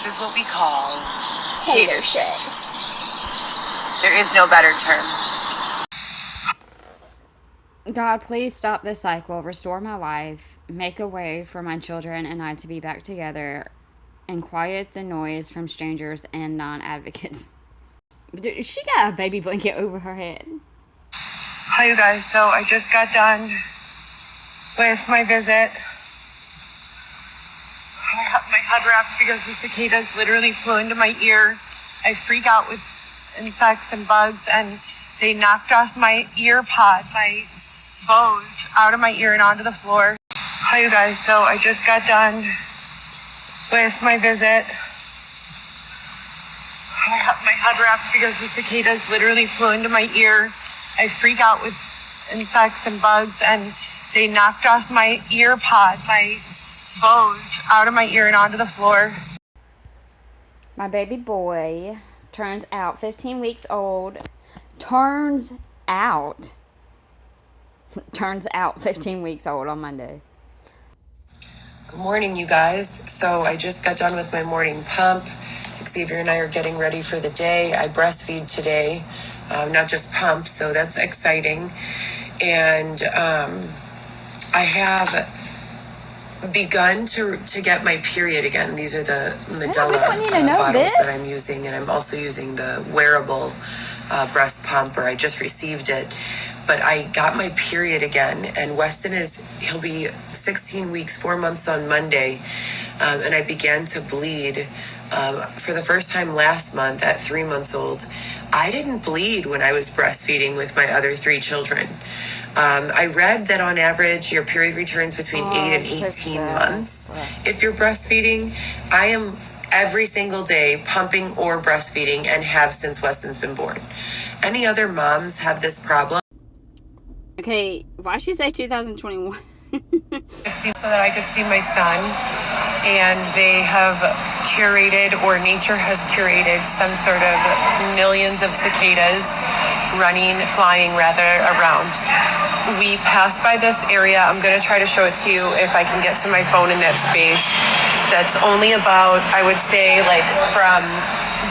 is what we call hater shit. There is no better term. God, please stop this cycle, restore my life, make a way for my children and I to be back together, and quiet the noise from strangers and non-advocates. She got a baby blanket over her head. Hi, you guys. So I just got done with my visit. I have my head wrapped because the cicadas literally flew into my ear. I freak out with insects and bugs, and they knocked off my ear pod, my woes, out of my ear and onto the floor. Hi, you guys. So I just got done with my visit. I have my head wrapped because the cicadas literally flew into my ear. I freak out with insects and bugs, and they knocked off my ear pod, my woes, out of my ear and onto the floor. My baby boy turns out 15 weeks old. Turns out 15 weeks old on Monday. Good morning, you guys. So I just got done with my morning pump. Xavier and I are getting ready for the day. I breastfeed today, not just pump, so that's exciting. And I have begun to get my period again. These are the Medela bottles that I'm using, and I'm also using the wearable breast pump, or I just received it. But I got my period again, and Weston he'll be 16 weeks, 4 months on Monday, and I began to bleed for the first time last month at 3 months old. I didn't bleed when I was breastfeeding with my other 3 children. I read that on average, your period returns between 8 and 18 months if you're breastfeeding. I am every single day pumping or breastfeeding and have since Weston's been born. Any other moms have this problem? Okay, why'd she say 2021? So that I could see my son, and they have curated, or nature has curated, some sort of millions of cicadas flying around. We passed by this area. I'm going to try to show it to you if I can get to my phone in that space. That's only about, I would say, like from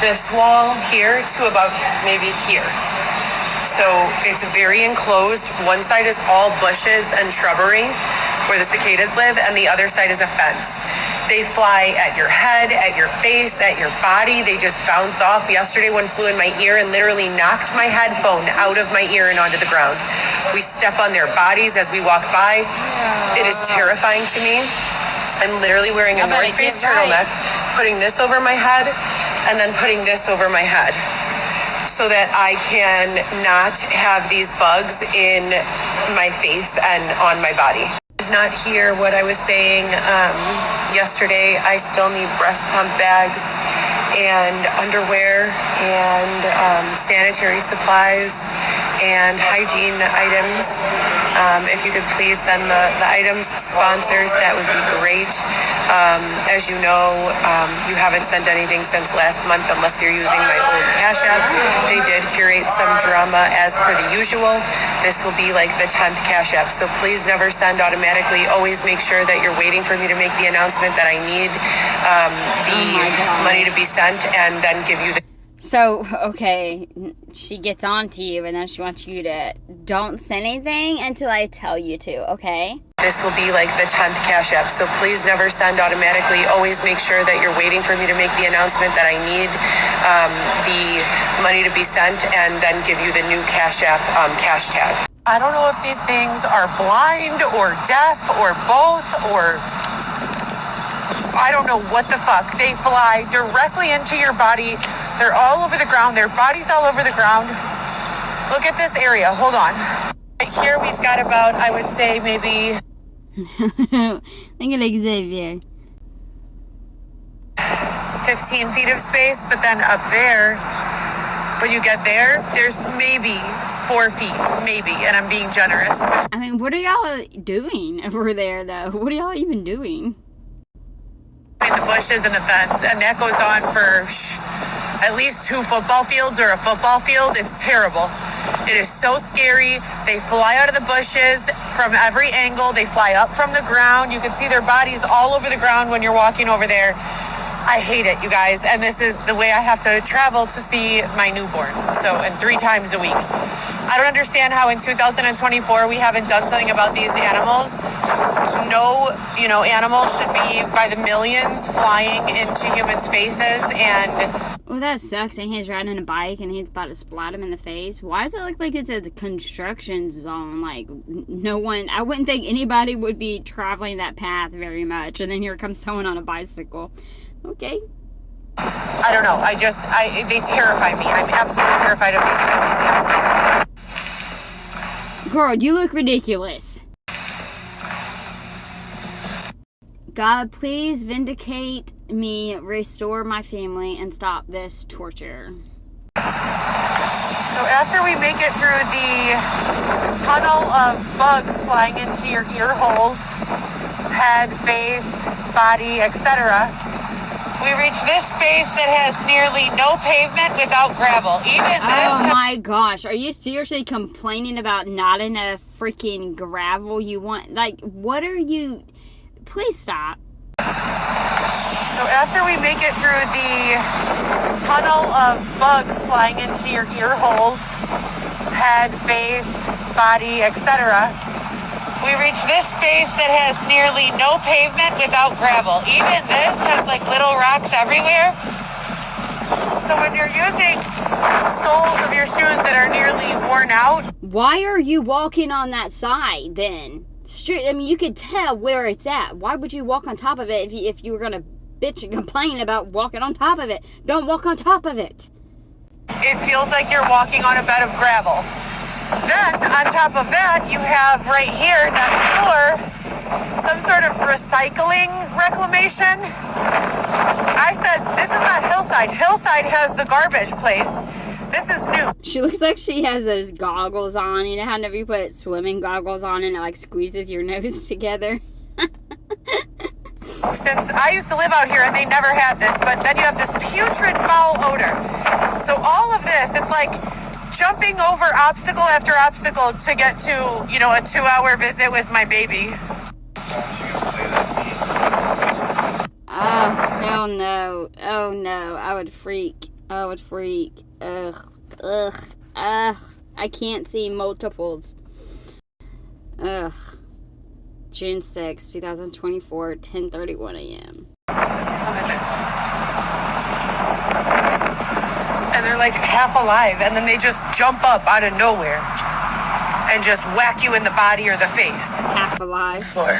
this wall here to about maybe here. So it's very enclosed. One side is all bushes and shrubbery where the cicadas live, and the other side is a fence. They fly at your head, at your face, at your body. They just bounce off. Yesterday, one flew in my ear and literally knocked my headphone out of my ear and onto the ground. We step on their bodies as we walk by. It is terrifying to me. I'm literally wearing a North Face turtleneck, putting this over my head, and then putting this over my head, so that I can not have these bugs in my face and on my body. Did not hear what I was saying yesterday. I still need breast pump bags and underwear and sanitary supplies and hygiene items. If you could please send the items, sponsors, that would be great. As you know, you haven't sent anything since last month unless you're using my old Cash App. They did curate some drama as per the usual. This will be like the 10th Cash App, so please never send automatically. Always make sure that you're waiting for me to make the announcement that I need the money to be sent, and then give you the... So, okay, she gets on to you, and then she wants you to don't say anything until I tell you to, okay? This will be like the 10th Cash App, so please never send automatically. Always make sure that you're waiting for me to make the announcement that I need the money to be sent, and then give you the new Cash App cash tag. I don't know if these things are blind or deaf or both, or I don't know what the fuck. They fly directly into your body. They're all over the ground. Their body's all over the ground. Look at this area. Hold on. Right here we've got about, I would say, maybe... Look at Xavier. 15 feet of space, but then up there, when you get there, there's maybe 4 feet, maybe, and I'm being generous. I mean, what are y'all doing over there, though? What are y'all even doing? The bushes and the fence, and that goes on for at least 2 football fields or a football field. It's terrible. It is so scary. They fly out of the bushes from every angle. They fly up from the ground. You can see their bodies all over the ground when you're walking over there. I hate it, you guys. And this is the way I have to travel to see my newborn. So, and 3 times a week. I don't understand how in 2024 we haven't done something about these animals. No, animals should be by the millions flying into humans' faces. And well, that sucks. And he's riding a bike and he's about to splat him in the face. Why does it look like it's a construction zone? Like, no one, I wouldn't think anybody would be traveling that path very much. And then here comes someone on a bicycle. Okay. I don't know. They terrify me. I'm absolutely terrified of these animals. Girl, you look ridiculous. God, please vindicate me, restore my family, and stop this torture. So after we make it through the tunnel of bugs flying into your ear holes, head, face, body, etc., we reach this space that has nearly no pavement without gravel. Oh my gosh, are you seriously complaining about not enough freaking gravel? You want, like, what are you... Please stop. So after we make it through the tunnel of bugs flying into your ear holes, head, face, body, etc., we reach this space that has nearly no pavement without gravel. Even this has like little rocks everywhere. So when you're using soles of your shoes that are nearly worn out. Why are you walking on that side then? I mean, you could tell where it's at. Why would you walk on top of it if you were going to bitch and complain about walking on top of it? Don't walk on top of it. It feels like you're walking on a bed of gravel. Then, on top of that, you have right here next door some sort of recycling reclamation. I said, this is not Hillside. Hillside has the garbage place. This is new. She looks like she has those goggles on. You know how whenever you put swimming goggles on and it like squeezes your nose together? Since I used to live out here and they never had this, but then you have this putrid foul odor. So all of this, it's like jumping over obstacle after obstacle to get to, a 2-hour visit with my baby. Oh, hell no. Oh, no. I would freak. Ugh. I can't see multiples. Ugh. June 6, 2024, 10:31 a.m. Look at this. And they're like half alive, and then they just jump up out of nowhere and just whack you in the body or the face. Half alive. Floor.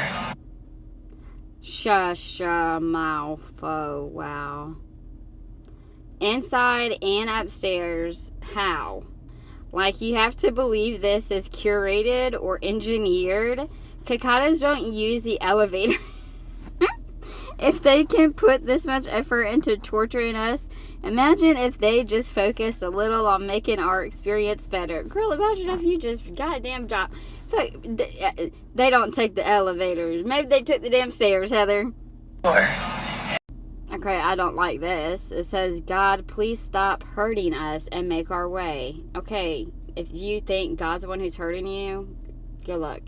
Shusha mouth. Oh, wow. Inside and upstairs. How? Like, you have to believe this is curated or engineered. Cicadas don't use the elevator. If they can put this much effort into torturing us, imagine if they just focused a little on making our experience better. Girl, imagine if you just goddamn drop. They don't take the elevators. Maybe they took the damn stairs, Heather. Okay, I don't like this. It says, God, please stop hurting us and make our way. Okay, if you think God's the one who's hurting you, good luck.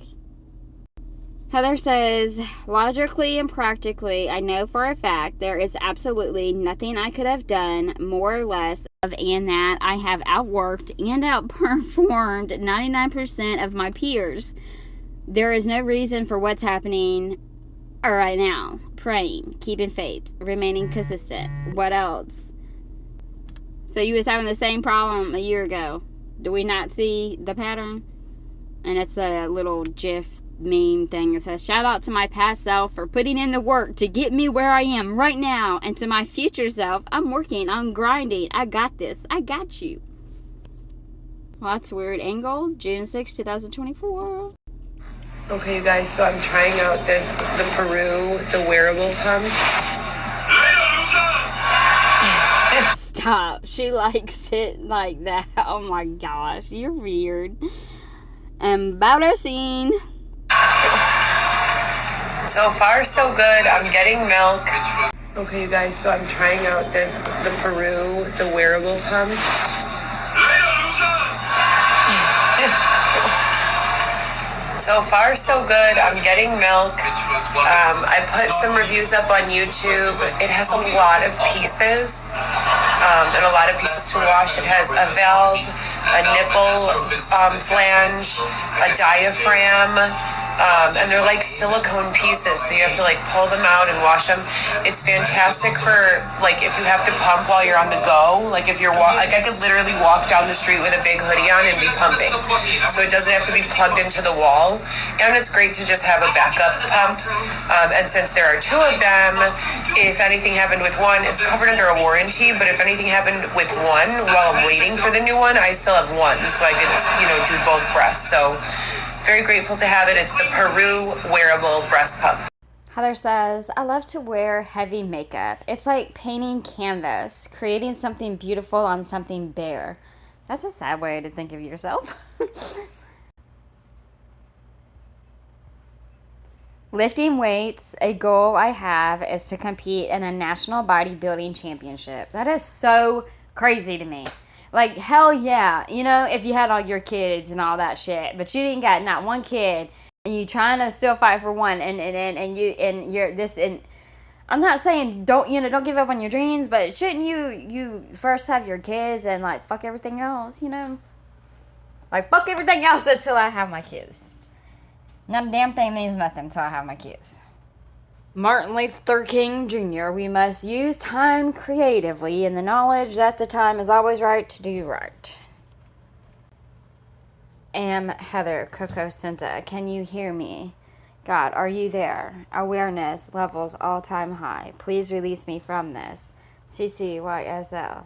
Heather says, logically and practically, I know for a fact there is absolutely nothing I could have done more or less of, and that I have outworked and outperformed 99% of my peers. There is no reason for what's happening right now. Praying, keeping faith, remaining consistent. What else? So you was having the same problem a year ago. Do we not see the pattern? And it's a little GIF meme thing that says, shout out to my past self for putting in the work to get me where I am right now, and to my future self, I'm working, I'm grinding, I got this, I got you. Well, that's a weird angle. June 6, 2024. Okay, you guys, so I'm trying out the Peru, the wearable pump. Stop. She likes it like that. Oh my gosh, you're weird. Embarrassing. So far, so good. I'm getting milk. Okay, you guys, so I'm trying out the Peru, the wearable pump. So far, so good. I'm getting milk. I put some reviews up on YouTube. It has a lot of pieces and a lot of pieces to wash. It has a valve, a nipple flange, a diaphragm, and they're like silicone pieces, so you have to like pull them out and wash them. It's fantastic for like if you have to pump while you're on the go. Like if you're like I could literally walk down the street with a big hoodie on and be pumping, so it doesn't have to be plugged into the wall. And it's great to just have a backup pump. And since there are two of them, if anything happened with one, it's covered under a warranty. But if anything happened with one while I'm waiting for the new one, I still have one, so I could do both breasts. So very grateful to have it. It's the Peru wearable breast pump. Heather says, I love to wear heavy makeup. It's like painting canvas, creating something beautiful on something bare. That's a sad way to think of yourself. Lifting weights, a goal I have is to compete in a national bodybuilding championship. That is so crazy to me. Like, hell yeah, if you had all your kids and all that shit, but you didn't got not one kid, and you trying to still fight for one, and you're this, and I'm not saying don't give up on your dreams, but shouldn't you first have your kids and like fuck everything else, like fuck everything else until I have my kids. Not a damn thing means nothing until I have my kids. Martin Luther King Jr., we must use time creatively in the knowledge that the time is always right to do right. Heather Coco Cinta, can you hear me? God, are you there? Awareness levels all-time high. Please release me from this. CCYSL.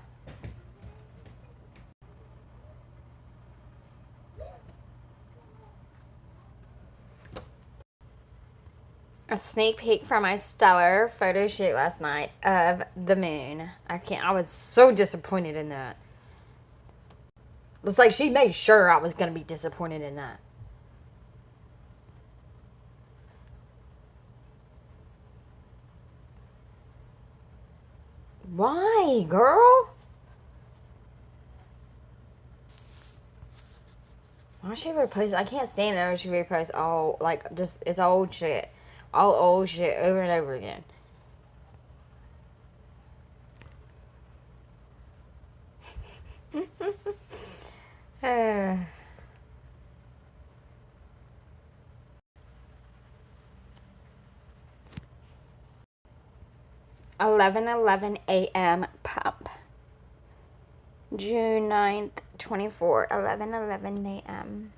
A sneak peek from my stellar photo shoot last night of the moon. I was so disappointed in that. It's like she made sure I was going to be disappointed in that. Why, girl? Why don't she repost? I can't stand it when she reposts all, like, just, it's old shit. All old shit over and over again. uh. 11:11 a.m. pump. June 9th, 24, 11:11 a.m.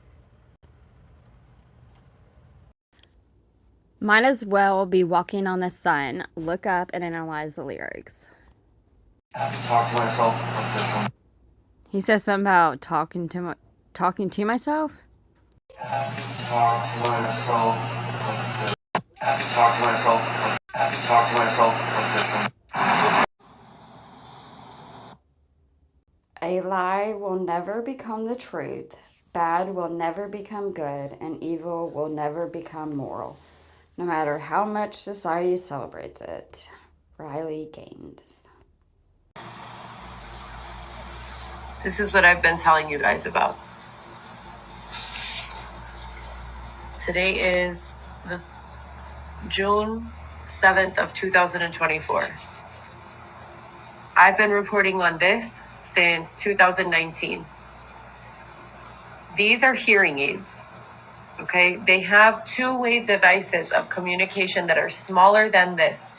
Might as well be walking on the sun. Look up and analyze the lyrics. I have to talk to myself about this one. He says something about talking to myself. I have to talk to myself about this. I have to talk to myself. I have to talk to myself about this one. A lie will never become the truth. Bad will never become good, and evil will never become moral, no matter how much society celebrates it. Riley Gaines. This is what I've been telling you guys about. Today is the June 7th of 2024. I've been reporting on this since 2019. These are hearing aids, okay? They have two-way devices of communication that are smaller than this,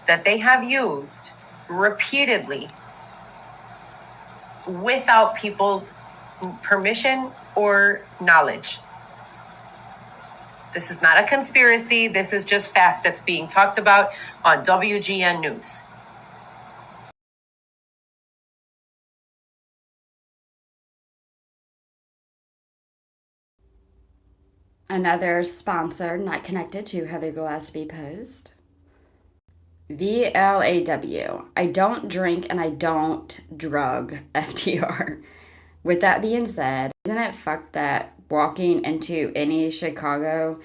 that they have used repeatedly without people's permission or knowledge. This is not a conspiracy. This is just fact that's being talked about on WGN News. Another sponsor not connected to Heather Gillespie post. VLAW. I don't drink and I don't drug FTR. With that being said, isn't it fucked that walking into any Chicago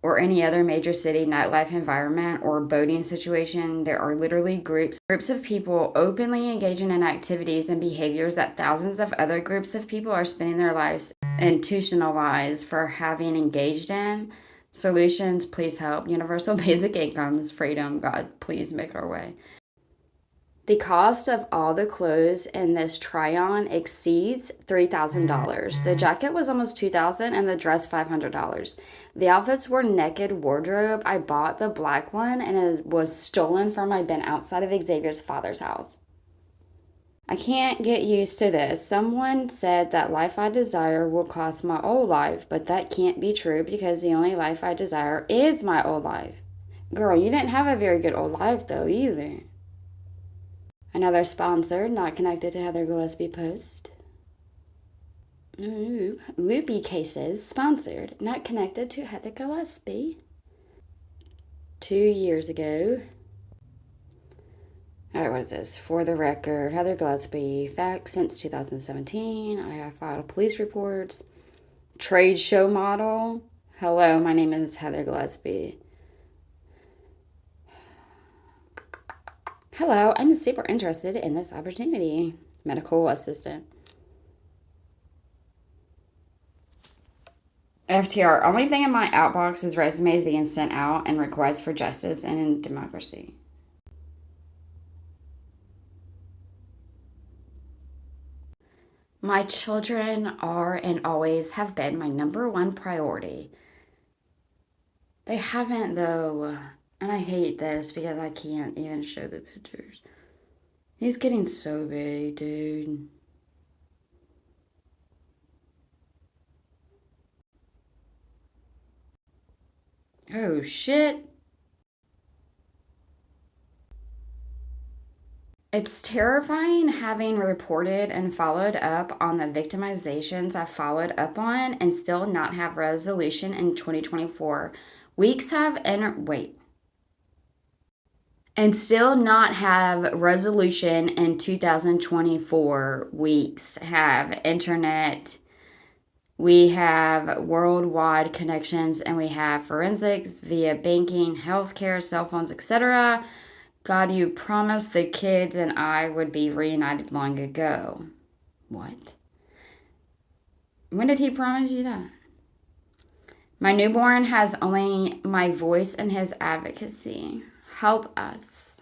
or any other major city nightlife environment or boating situation, there are literally groups of people openly engaging in activities and behaviors that thousands of other groups of people are spending their lives institutionalized for having engaged in. Solutions, please help. Universal basic incomes, freedom, God, please make our way. The cost of all the clothes in this try-on exceeds $3,000. The jacket was almost $2,000 and the dress $500. The outfits were naked wardrobe. I bought the black one and it was stolen from my bin outside of Xavier's father's house. I can't get used to this. Someone said that life I desire will cost my old life, but that can't be true because the only life I desire is my old life. Girl, you didn't have a very good old life though either. Another sponsor not connected to Heather Gillespie post. Ooh, Loopy Cases sponsored, not connected to Heather Gillespie. 2 years ago. All right, what is this? For the record, Heather Gillespie, facts since 2017. I have filed police reports. Trade show model. Hello, my name is Heather Gillespie. Hello, I'm super interested in this opportunity. Medical assistant. FTR, only thing in my outbox is resumes being sent out and requests for justice and democracy. My children are and always have been my number one priority. They haven't though. And I hate this because I can't even show the pictures. He's getting so big, dude. Oh, shit. It's terrifying having reported and followed up on the victimizations I followed up on and still not have resolution in 2024. Weeks have and still not have resolution in 2024. Weeks have internet. We have worldwide connections and we have forensics via banking, healthcare, cell phones, etc. God, you promised the kids and I would be reunited long ago. What? When did he promise you that? My newborn has only my voice and his advocacy. Help us.